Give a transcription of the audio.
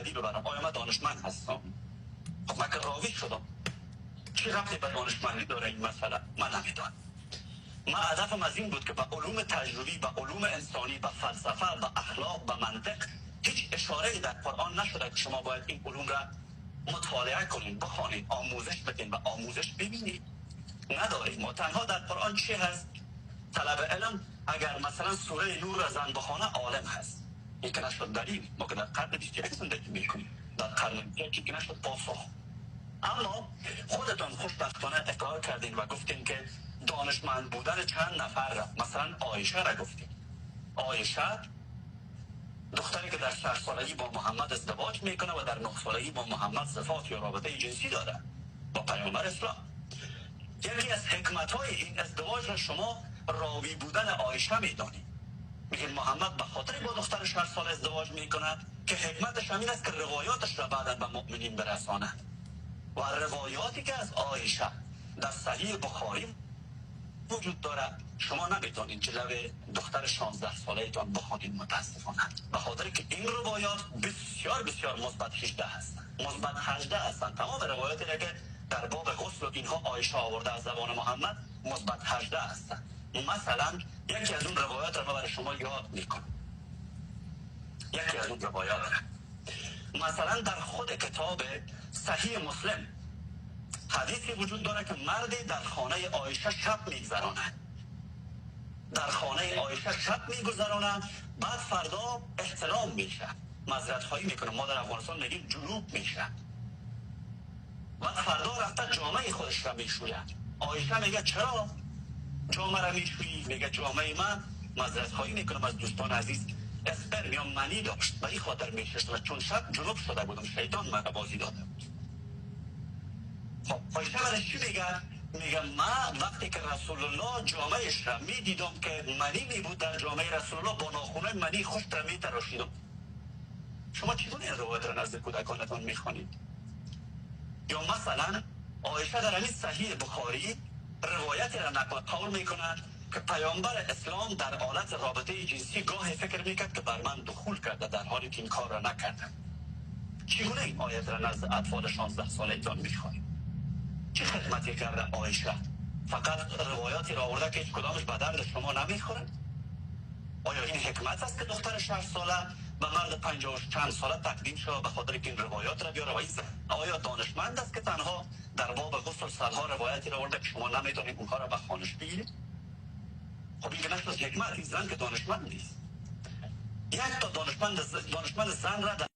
رو برم آیا من دانشمند هستم؟ خب من که راوی شدم، چی ربطی به دانشمندی داره این مسئله؟ من نمیدونم. من هدفم از این بود که به علوم تجربی، به علوم انسانی، به فلسفه، به اخلاق، به منطق هیچ اشاره‌ای در قرآن نشده که شما باید این علوم را مطالعه کنین، بخوانید، آموزش بدین و آموزش ببینید. نداریم. ما تنها در قرآن چی هست؟ طلب علم اگر مثلا سوره نور را زن بخوانه عالم هست. این که نشد دلیل. ما که در قرن 21 زندگی میکنیم، در قرن 21 که نشد پاسخ. اما خودتون خوشبختانه اقرار کردین و گفتین که دانشمند بودن چند نفر را، مثلا عایشه را گفتین. عایشه دختری که در 6 سالگی با محمد ازدواج میکنه و در 9 سالگی با محمد صفات یا رابطه جنسی داره با پیامبر اسلام. یکی از حکمت‌های این ازدواج را شما راوی بودن عایشه میدانید. میگه محمد به خاطر با دختر 6 سال ازدواج میکنه که حکمتش همین است که روایاتش را بعدا به مؤمنین برسانه. و روایاتی که از عایشه در صحیح بخاری وجود داره شما نمیتونید جلوی دختر 16 ساله تان بخوانید، متاسفانه، به خاطر که این روایات بسیار بسیار مثبت 18 هستند، مثبت 18 هستند. تمام روایاتی که در باب غسل و اینها عایشه آورده از زبان محمد مثبت 18 هستند. مثلا یکی از اون روایات را برای شما یاد میکنم. یکی از اون روایات مثلا در خود کتاب صحیح مسلم حدیثی وجود داره که مردی در خانه عایشه شب میگذرانه، در خانه عایشه شب میگذرانه، بعد فردا احتلام میشه، معذرت خواهی میکنه، ما در افغانستان میگیم جنوب میشه، بعد فردا رفته جامعه خودش را میشوید. عایشه میگه چرا جامعه را میشویی؟ میگه جامعه من، معذرت خواهی میکنم از دوستان عزیز، اسپرم یا منی داشت، به این خاطر میشستم چون شب جنوب شده بودم، شیطان من بازی داده بود. خب عایشه برش چی میگه؟ میگه من وقتی که رسول الله جامعهش را میدیدم که منی میبود در جامعه رسول الله، با ناخونه منی خوش را میتراشیدم. شما چگونه این روایت را نزد کودکانتان میخوانید؟ یا مثلا عایشه در همین صحیح بخاری روایتی را نقل قول میکنند که پیامبر اسلام در حالت رابطه جنسی گاهی فکر میکرد که بر من دخول کرده در حالی که این کار را نکرده. چگونه این آیت را نزد اطفال 16 سالگان میخوانید؟ چه خدمتی کرده عایشه؟ فقط روایاتی را آورده که هیچ کدامش به درد شما نمیخوره؟ آیا این حکمت است که دختر 6 ساله به مرد 50 و چند ساله تقدیم شده به خاطر که این روایات را بیاره؟ آیا دانشمند است که تنها در باب غسل صدها روایتی را آورده که شما نمیتونید اونها را به خانش بگیرید؟ خب این که نشد حکمت، این زن که دانشمند نیست. یک تا دانشمند زن را در